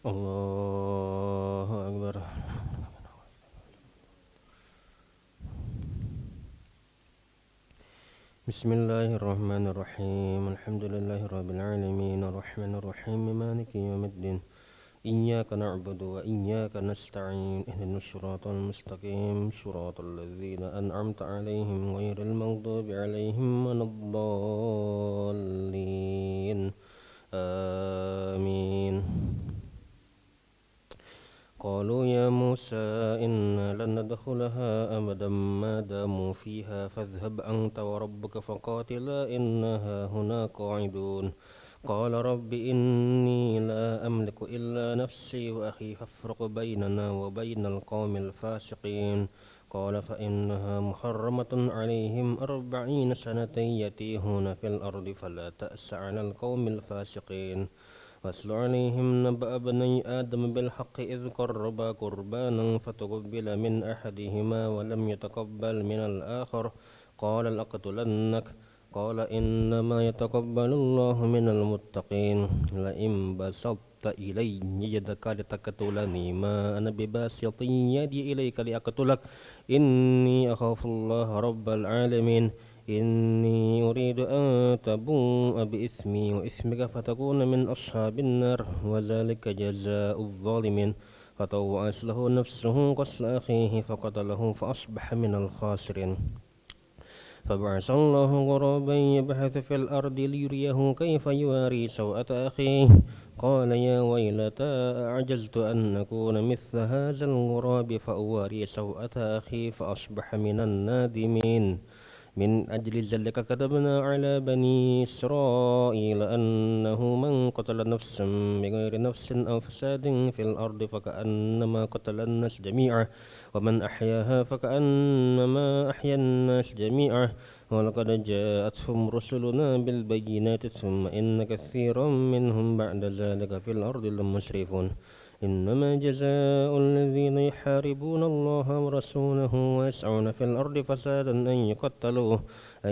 Allahu Akbar. Bismillahirrahmanirrahim. Alhamdulillahirabbil alamin. Arrahmanir rahim. Maliki yaumiddin. Iyyaka na'budu wa iyyaka nasta'in. Ihdinas siratal mustaqim. Shiratal ladzina an'amta 'alaihim ghairil maghdubi 'alaihim waladdallin. Amin. قالوا يا موسى إنا لن ندخلها أبدا ما داموا فيها فاذهب أنت وربك فقاتلا إنها هنا قاعدون قال رب إني لا أملك إلا نفسي وأخي فافرق بيننا وبين القوم الفاسقين قال فإنها محرمة عليهم 40 سنة يتيهون في الأرض فلا تأس على القوم الفاسقين واتل عليهم نبأ بني آدم بالحق إذ قربا قربانا فتقبل من أحدهما ولم يتقبل من الآخر قال لأقتلنك قال إنما يتقبل الله من المتقين لئن بسطت إلي يدك لتقتلني ما أنا بباسط يدي إليك لأقتلك إني أخاف الله رب العالمين إني أريد أن تبوء بإسمي وإسمك فتكون من أصحاب النار وذلك جزاء الظالمين فطوعت له نفسه قتل أخيه فقتله فأصبح من الخاسرين فبعث الله غرابا يبحث في الأرض ليريه كيف يواري سوءة أخيه قال يا ويلتى أعجزت أن أكون مثل هذا الغراب فأواري سوءة أخي فأصبح من النادمين من أجل ذلك كتبنا على بني إسرائيل أنه من قتل نفسا بغير نفس أو فساد في الأرض فكأنما قتل الناس جميعا ومن أحياها فكأنما أحيا الناس جميعا ولقد جاءتهم رسلنا بالبينات ثم إن كثيرا منهم بعد ذلك في الأرض لمسرفون إنما جزاء الذين يحاربون الله ورسوله ويسعون في الأرض فسادا أن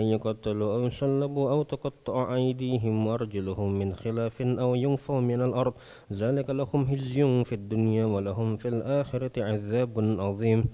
يقتلوا أو يصلبوا أو تقطع أيديهم وأرجلهم من خلاف أو ينفوا من الأرض ذلك لهم خزي في الدنيا ولهم في الآخرة عذاب عظيم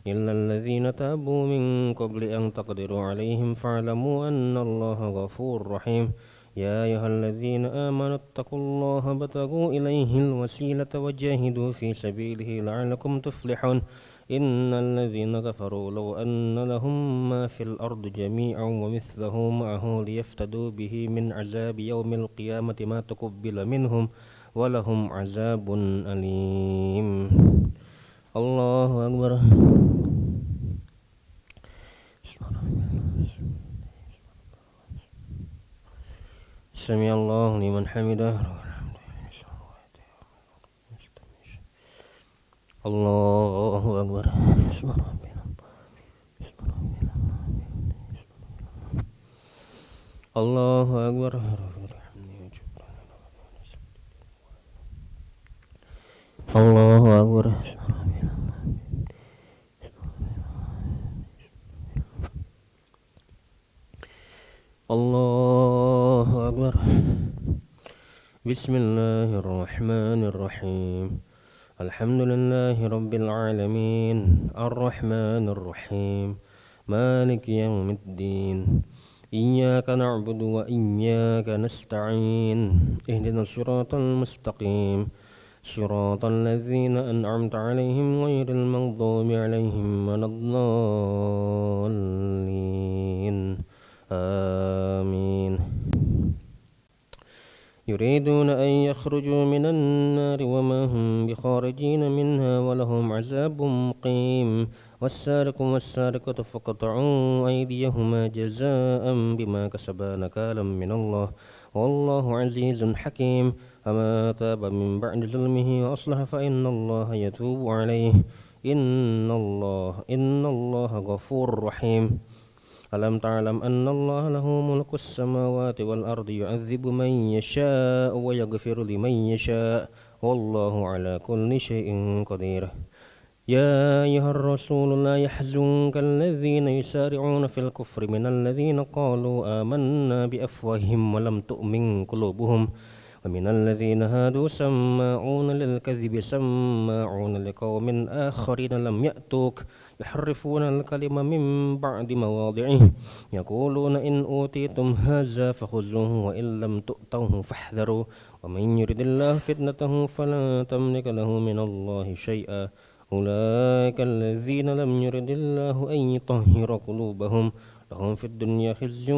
إلا الذين تابوا من قبل أن تقدروا عليهم فاعلموا أن الله غفور رحيم يا أيها الذين آمنوا اتقوا الله وابتغوا إليه الوسيلة وجاهدوا في سبيله لعلكم تفلحون إن الذين كفروا لو أن لهم ما في الأرض جميعا ومثله معه ليفتدوا به من عذاب يوم القيامة ما تقبل منهم ولهم عذاب أليم الله أكبر سمع الله لمن حمده الله أكبر الله أكبر الله أكبر الله أكبر بسم الله الرحمن الرحيم الحمد لله رب العالمين الرحمن الرحيم مالك يوم الدين إياك نعبد وإياك نستعين اهدنا الصراط المستقيم صراط الذين أنعمت عليهم غير المغضوب عليهم ولا الضالين آمين يريدون أن يخرجوا من النار وما هم بخارجين منها ولهم عذاب مقيم والسارق والسارقة فاقطعوا أيديهما جزاء بما كسبا نكالا من الله والله عزيز حكيم فما تاب من بعد ظلمه وأصلح فإن الله يتوب عليه إن الله غفور رحيم ألم تعلم أن الله له ملك السماوات والأرض يعذب من يشاء ويغفر لمن يشاء والله على كل شيء قدير يا أيها الرسول لا يحزنك الذين يسارعون في الكفر من الذين قالوا آمنا بأفواههم ولم تؤمن قلوبهم ومن الذين هادوا سماعون للكذب سماعون لقوم آخرين لم يأتوك يحرفون الكلم من بعد مواضعه يقولون إن أوتيتم هذا فخذوه وإن لم تؤتوه فاحذروا ومن يرد الله فتنته فلا تملك له من الله شيئا أولئك الذين لم يرد الله أن يطهر قلوبهم لهم في الدنيا خزي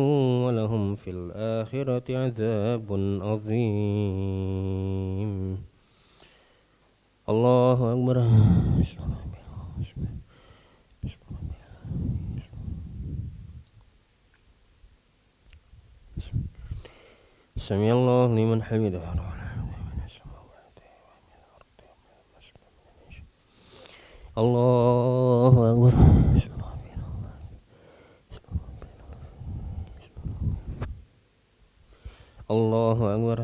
ولهم في الآخرة عذاب عظيم. الله أكبر. سمع الله لمن حمده. الله أكبر. الله أكبر.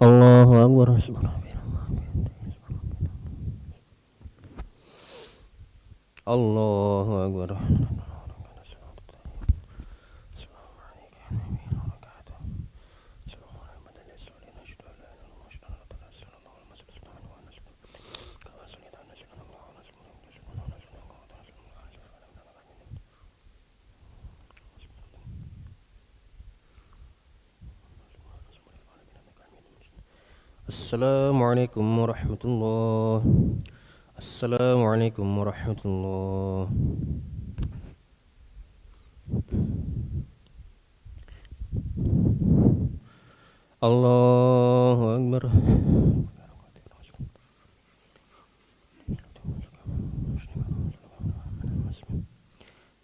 الله أكبر. الله أكبر. السلام عليكم ورحمة الله. السلام عليكم ورحمة الله. الله أكبر.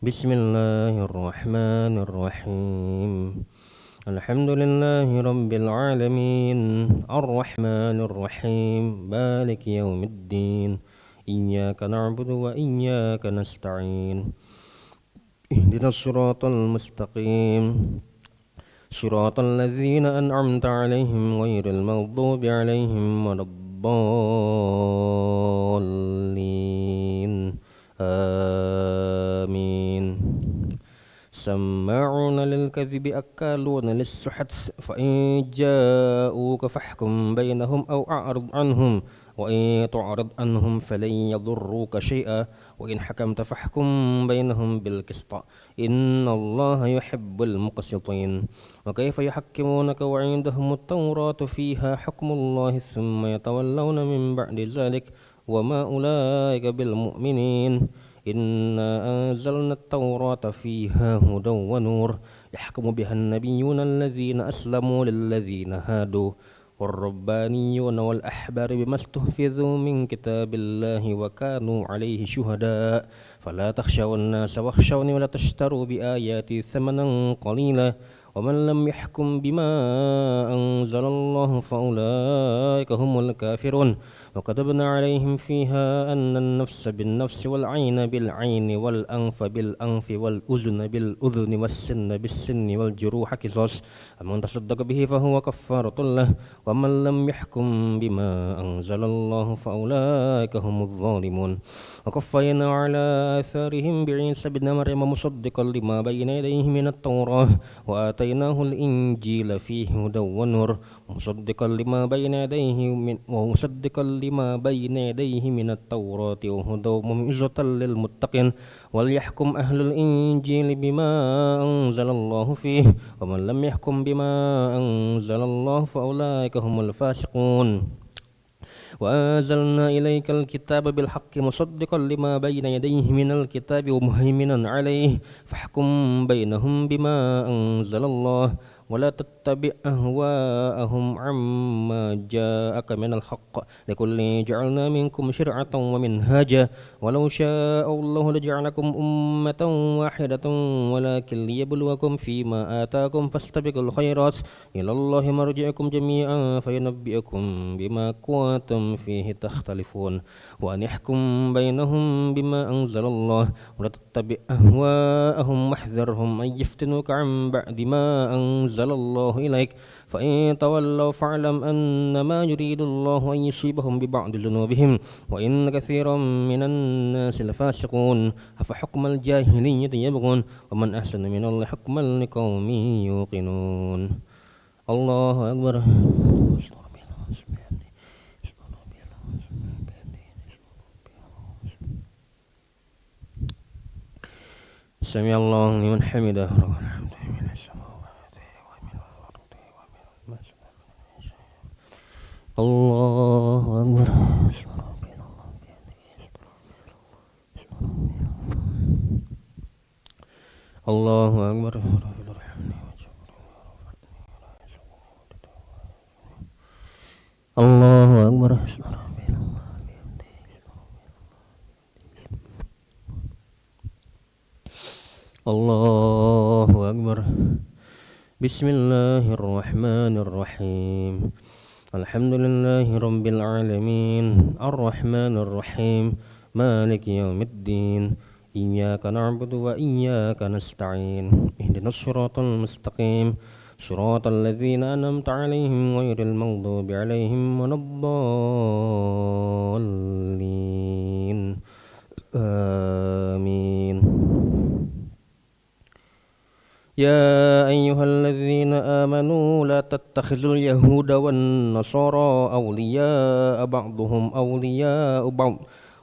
بسم الله الرحمن الرحيم. الحمد لله رب العالمين الرحمن الرحيم مالك يوم الدين إياك نعبد وإياك نستعين اهدنا الصراط المستقيم صراط الذين أنعمت عليهم غير المغضوب عليهم ولا الضالين آمين. سماعون للكذب أكالون للسحت فإن جاءوك فاحكم بينهم أو أعرض عنهم وإن تعرض عنهم فلن يضروك شيئا وإن حكمت فاحكم بينهم بالقسط إن الله يحب المقسطين. وكيف يحكمونك وعندهم التوراة فيها حكم الله ثم يتولون من بعد ذلك وما أولئك بالمؤمنين. إنا أنزلنا التوراة فيها هدى ونور يحكم بها النبيون الذين أسلموا للذين هادوا والربانيون والأحبار بما استحفظوا من كتاب الله وكانوا عليه شهداء فلا تخشوا الناس واخشوني ولا تشتروا بآياتي ثمنا قليلا ومن لم يحكم بما أنزل الله فأولئك هم الكافرون. وكتبنا عليهم فيها أن النفس بالنفس والعين بالعين والأنف بالأنف والأذن بالأذن والسن بالسن والجروح قصاص فمن تصدق به فهو كفارة له ومن لم يحكم بما أنزل الله فأولئك هم الظالمون. وقفينا على آثارهم بعيسى بن مريم مصدقا لما بين يديه من التوراة وآتيناه الإنجيل فيه هدى ونور مصدقا لما بين يديه من التوراة وهدى وموعظة للمتقين وليحكم أهل الإنجيل بما أنزل الله فيه ومن لم يحكم بما أنزل الله فأولئك هم الفاسقون. وأنزلنا إليك الكتاب بالحق مصدقا لما بين يديه من الكتاب ومهيمنا عليه فاحكم بينهم بما أنزل الله ولا تتبع أهواءهم عما جاءك من الحق لكل جعلنا منكم شرعة ومنهاجا ولو شاء الله لجعلكم أمة واحدة ولكن ليبلوكم فيما آتاكم فاستبقوا الخيرات إلى الله مرجعكم جميعا فينبئكم بما كنتم فيه تختلفون وأن يحكم بينهم بما أنزل الله ولا تتبع أهواءهم واحذرهم أن يفتنوك عن بعد ما أنزل أنزل الله إليك فإن تولوا فاعلم أنما يريد الله أن يصيبهم ببعض ذنوبهم وإن كثيرا من الناس لفاسقون أفحكم الجاهلية يبغون ومن أحسن من الله حكما لقوم يوقنون الله أكبر سمع الله لمن حمده الله أكبر الله أكبر الله أكبر الله أكبر بسم الله الرحمن الرحيم الحمد لله رب العالمين الرحمن الرحيم مالك يوم الدين إياك نعبد وإياك نستعين اهدنا الصراط المستقيم صراط الذين أنعمت عليهم غير المغضوب عليهم ولا الضالين آمين يا أيها الذين آمنوا لا تتخذوا اليهود والنصارى أولياء بعضهم أولياء بعض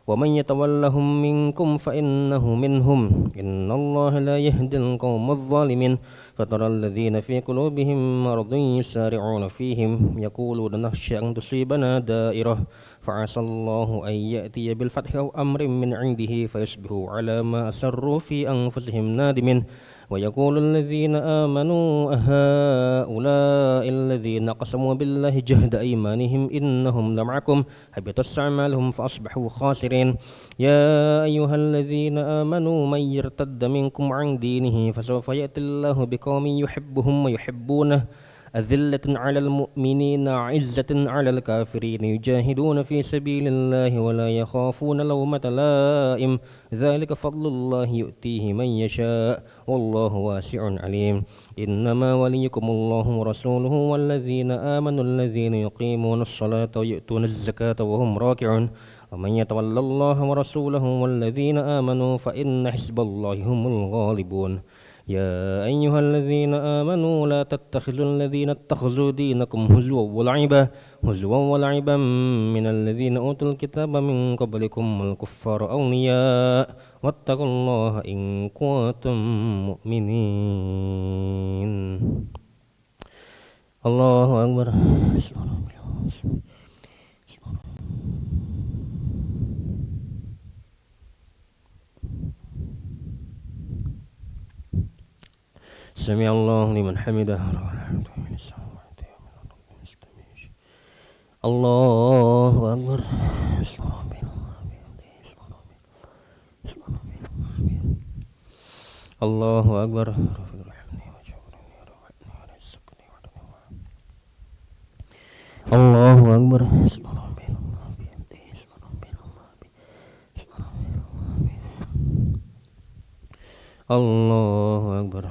ومن يتولهم منكم فإنه منهم إن الله لا يهدي القوم الظالمين فترى الذين في قلوبهم مرض يسارعون فيهم يقولون نخشى أن تصيبنا دائرة فعسى الله أن يأتي بالفتح أو أمر من عنده فيصبحوا على ما أسروا في أنفسهم نادمين ويقول الذين آمنوا أهؤلاء الذين قسموا بالله جهد أيمانهم إنهم لمعكم حبطت أعمالهم فأصبحوا خاسرين يا أيها الذين آمنوا من يرتد منكم عن دينه فسوف يأتي الله بقوم يحبهم ويحبونه أذلة على المؤمنين عزة على الكافرين يجاهدون في سبيل الله ولا يخافون لومة لائم ذلك فضل الله يؤتيه من يشاء والله واسع عليم إنما وليكم الله ورسوله والذين آمنوا الذين يقيمون الصلاة ويؤتون الزكاة وهم راكعون ومن يتولى الله ورسوله والذين آمنوا فإن حزب الله هم الغالبون يا أيها الذين آمنوا لا تتخذوا الذين اتخذوا دينكم هزوا ولعبا من الذين أوتوا الكتاب من قبلكم والكفار أولياء واتقوا الله إن كنتم مؤمنين الله أكبر سمع الله لمن حمده الله أكبر الله أكبر الله أكبر الله أكبر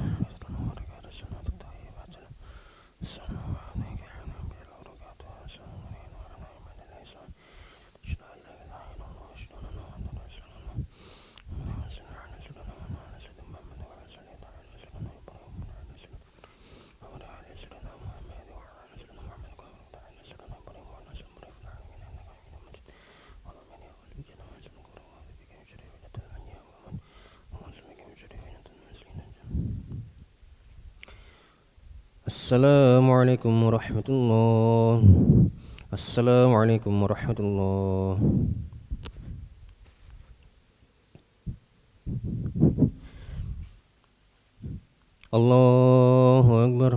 Assalamualaikum warahmatullahi. Assalamualaikum warahmatullahi. Allahu Akbar.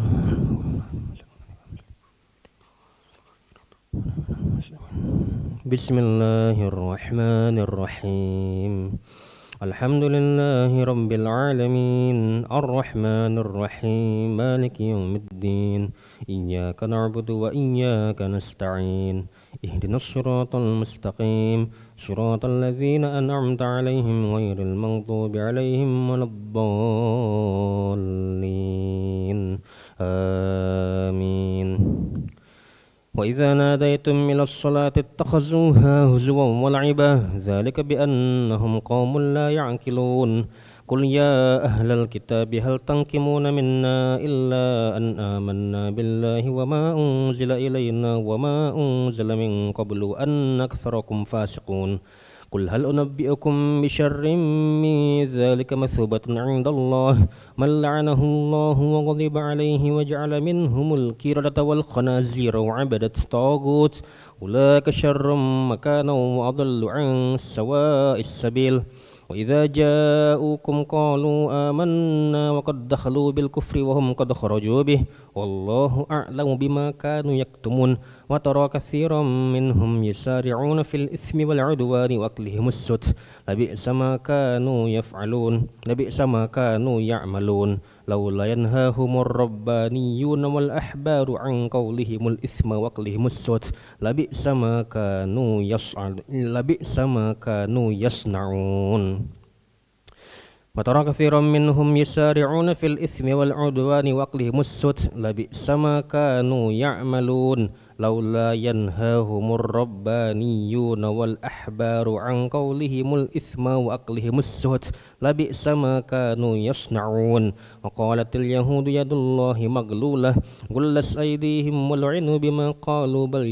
Bismillahirrahmanirrahim. Alhamdulillahi rabbil alamin. Ar-Rahmanir Rahim. Maliki yaumiddin. Iyyaka na'budu wa iyyaka nasta'in. Ihdinas siratal mustaqim. Siratal ladzina an'amta 'alaihim ghairil maghdubi 'alaihim waladdallin. آمين. وإذا ناديتم إلى الصلاة اتخذوها هزوا ولعبا ذلك بأنهم قوم لا يعقلون قل يا أهل الكتاب هل تنقمون منا إلا أن آمنا بالله وما أنزل إلينا وما أنزل من قبل وأن أكثركم فاسقون قل هل أنبئكم بشر من ذلك مثوبة عند الله من لعنه الله وغضب عليه وجعل منهم الكردة والخنازير وعبدة الطاغوت أولئك شر مكانا وأضل عن سواء السبيل وإذا جاءوكم قالوا آمنا وقد دخلوا بالكفر وهم قد خرجوا به والله أعلم بما كانوا يكتمون وترى كثيرا منهم يسارعون في الإثم والعدوان وأكلهم السحت لبئس ما كانوا يفعلون لبئس ما كانوا يعملون لولا ينهاهم الربانيون والأحبار عن قولهم الإثم وأكلهم السحت لبئس ما كانوا يصنعون وترى كثيرا منهم يسارعون في الإثم والعدوان وأكلهم السحت لبئس ما كانوا يعملون لولا ينهاهم الربانيون والأحبار عن قولهم الإثم وأكلهم السحت لبئس ما كانوا يصنعون وقالت اليهود يد الله مغلولة غلت أيديهم ولعنوا بما قالوا بل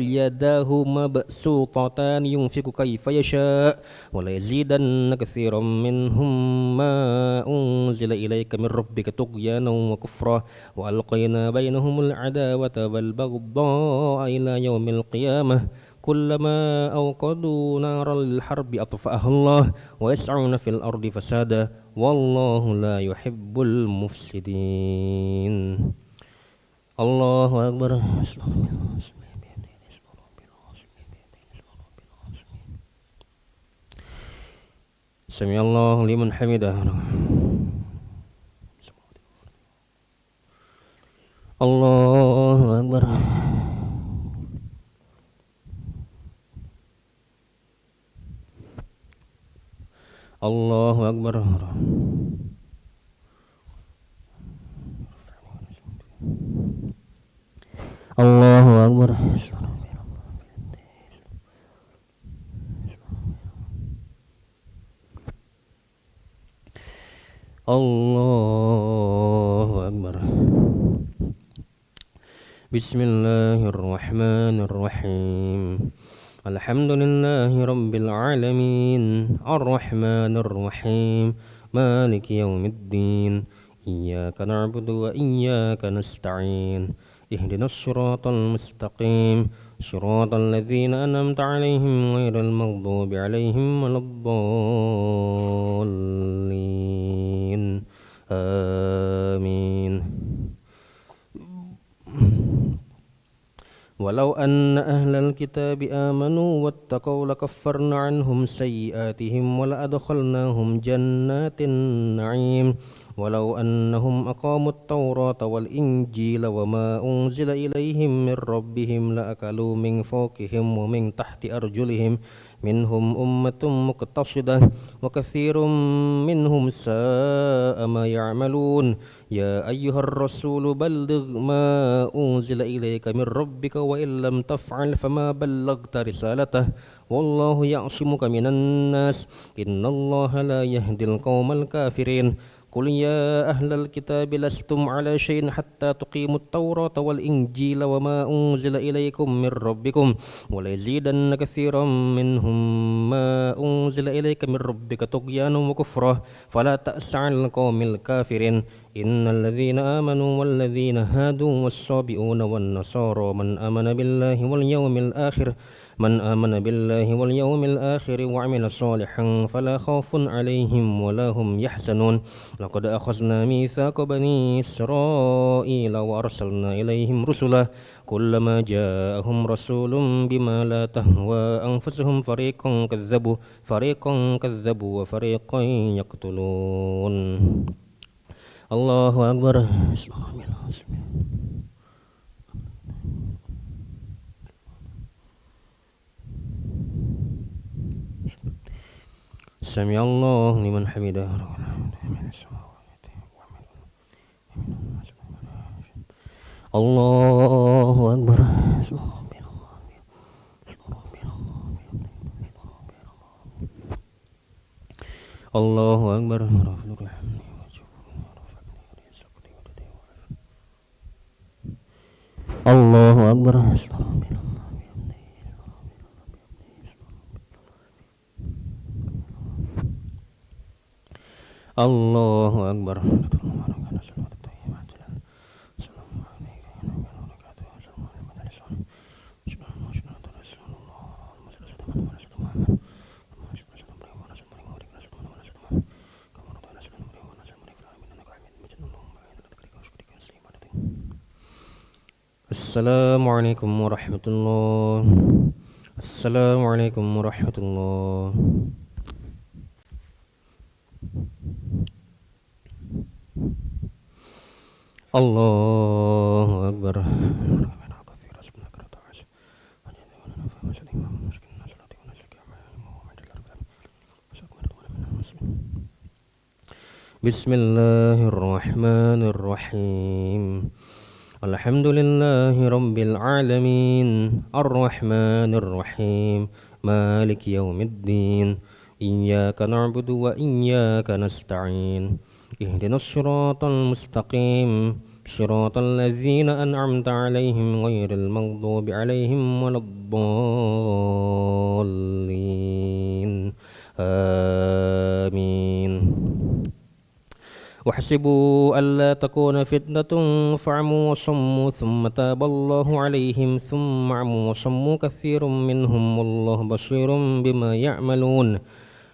يداه مبسوطتان ينفق كيف يشاء وليزيدن كثيرا منهم ما أنزل إليك من ربك طغيانا وكفرا وألقينا بينهم العداوة والبغضاء إلى يوم القيامة كلما أوقدوا نارا للحرب أطفأها الله ويسعون في الأرض فسادا والله لا يحب المفسدين الله أكبر سمع الله لمن حمده الله أكبر الله أكبر الله أكبر الله أكبر بسم الله الرحمن الرحيم الحمد لله رب العالمين الرحمن الرحيم مالك يوم الدين إياك نعبد وإياك نستعين اهدنا الصراط المستقيم صراط الذين أنعمت عليهم غير المغضوب عليهم ولا الضالين آمين ولو أن أهل الكتاب آمنوا واتقوا لكفرنا عنهم سيئاتهم ولأدخلناهم جنات النعيم ولو أنهم أقاموا التوراة والإنجيل وما أنزل إليهم من ربهم لأكلوا من فوقهم ومن تحت أرجلهم منهم أمة مقتصدة وكثير منهم ساء ما يعملون يا أيها الرسول بلغ ما أنزل إليك من ربك وإن لم تفعل فما بلغت رسالته والله يعصمك من الناس إن الله لا يهدي القوم الكافرين قل يا أهل الكتاب لستم على شيء حتى تقيموا التوراة والإنجيل وما أنزل إليكم من ربكم وليزيدن كثيرا منهم ما أنزل إليك من ربك طغيانا وكفرا فلا تأس على القوم الكافرين إن الذين آمنوا والذين هادوا والصابئون والنصارى من آمن بالله واليوم الآخر وعمل صالحا فلا خوف عليهم ولا هم يحزنون لقد أخذنا ميثاق بني إسرائيل وأرسلنا إليهم رسلا كلما جاءهم رسول بما لا تهوى أنفسهم فريقا كذبوا وفريقا يقتلون الله أكبر سمع الله لمن حمده Allahu Akbar. Allahu Akbar. Allahu Akbar. Allahu Akbar. Assalamualaikum warahmatullahi. Assalamualaikum warahmatullahi. Allahu Akbar. Bismillahirrahmanirrahim. Alhamdulillahi rabbil alamin. Ar-Rahmanir Rahim. Maliki yaumiddin. Iyyaka na'budu wa iyyaka nasta'in. Ihdinas siratal mustaqim. Siratal ladzina an'amta 'alaihim ghairil maghdubi 'alaihim waladdallin. Amin. واحسبوا ألا تكون فتنة فعموا وصموا ثم تاب الله عليهم ثم عموا وصموا كثير منهم والله بصير بما يعملون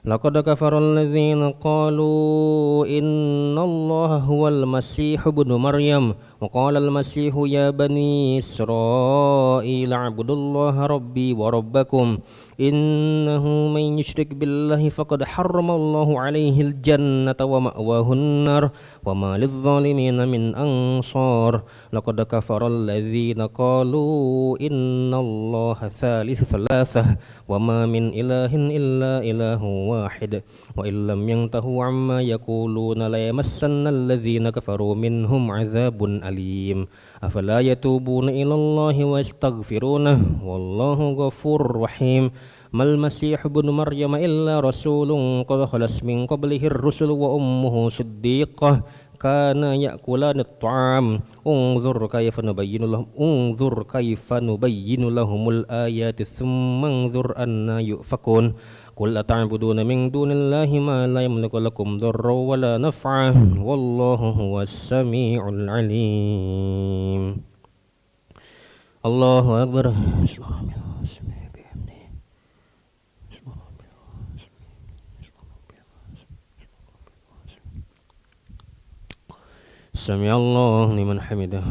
لقد كفر الذين قالوا إن الله هو المسيح ابن مريم وقال المسيح يا بني إسرائيل اعبدوا الله ربي وربكم إنه من يشرك بالله فقد حرم الله عليه الجنة ومأواه النار وما للظالمين من أنصار لقد كفر الذين قالوا إن الله ثالث ثلاثة وما من إله إلا إله واحد وإن لم ينتهوا عما يقولون ليمسن الذين كفروا منهم عذاب أليم أفلا يتوبون إلى الله ويستغفرونه والله غفور رحيم ما المسيح ابن مريم إلا رسول قد خلت من قبله الرسل وأمه صديقة كانا يأكلان الطعام انظر كيف نبين لهم الآيات ثم انظر أنا يؤفكون قل أتعبدون من دون الله ما لا يملك لكم ضرا ولا نفعا والله هو السميع العليم. الله أكبر. سمع الله لمن حمده.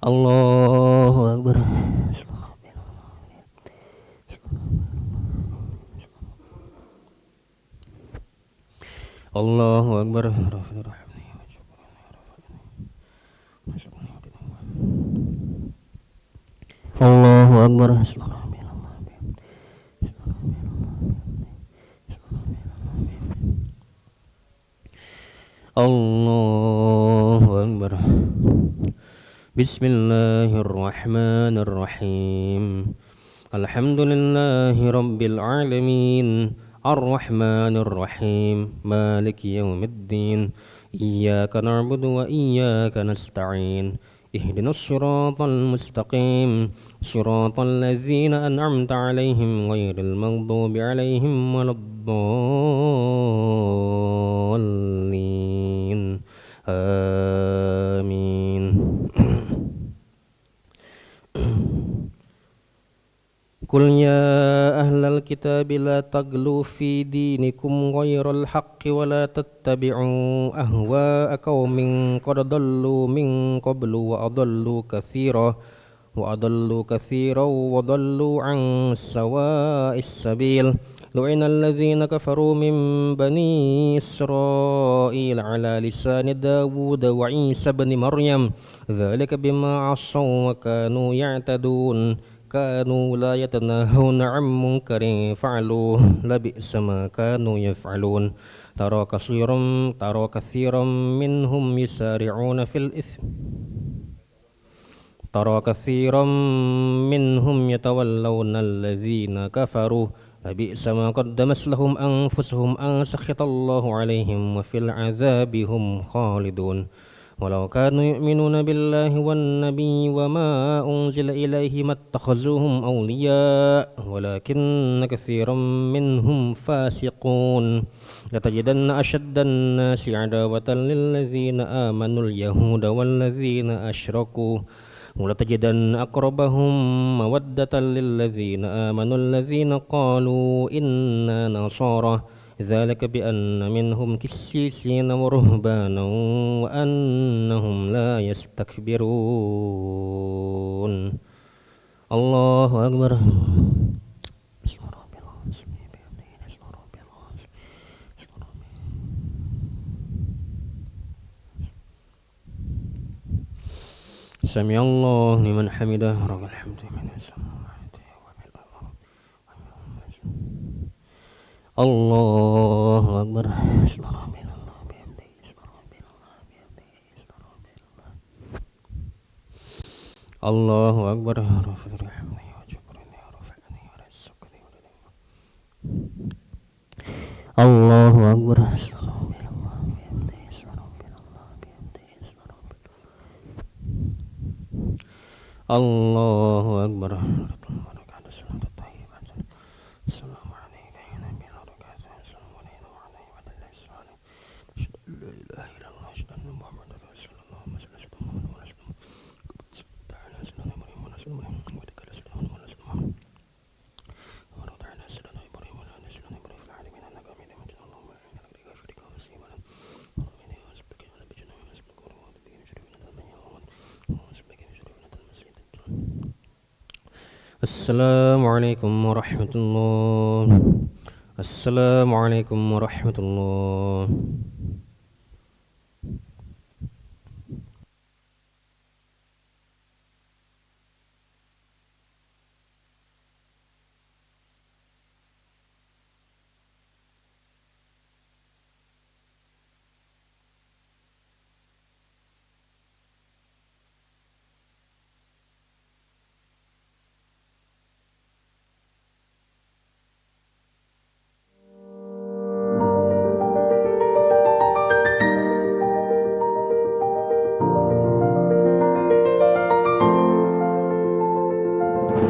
الله أكبر. الله أكبر. الله أكبر. الله أكبر. بسم الله الرحمن الرحيم. الحمد لله رب العالمين الرحمن الرحيم مالك يوم الدين إياك نعبد وإياك نستعين اهدنا الصراط المستقيم صراط الذين أنعمت عليهم غير المغضوب عليهم ولا الضالين آمين. قل يا أهل الكتاب لا تغلوا في دينكم غير الحق ولا تتبعوا أهواء قوم قد ضلوا من قبل وأضلوا كثيرا وضلوا عن سواء السبيل لعن الذين كفروا من بني إسرائيل على لسان داود وعيسى بن مريم ذلك بما عصوا وكانوا يعتدون كانوا لا يتناهون عن منكر فعلوه لبئس ما كانوا يفعلون ترى كثيرا منهم يسارعون في الإثم ترى كثيرا منهم يتولون الذين كفروا فبئس ما قدمت لهم أنفسهم أن سخط الله عليهم وفي العذاب هم خالدون ولو كانوا يؤمنون بالله والنبي وما أنزل إليه ما اتخذوهم أولياء ولكن كثيرا منهم فاسقون لتجدن أشد الناس عداوة للذين آمنوا اليهود والذين أشركوا ولتجدن أقربهم مودة للذين آمنوا الذين قالوا إنا نصارى ذلك بأن منهم كسيسين ورهبانا وأنهم لا يستكبرون الله أكبر سمع الله لمن حمده رب الحمد الله أكبر الله أكبر الله أكبر الله أكبر السلام عليكم ورحمة الله. السلام عليكم ورحمة الله.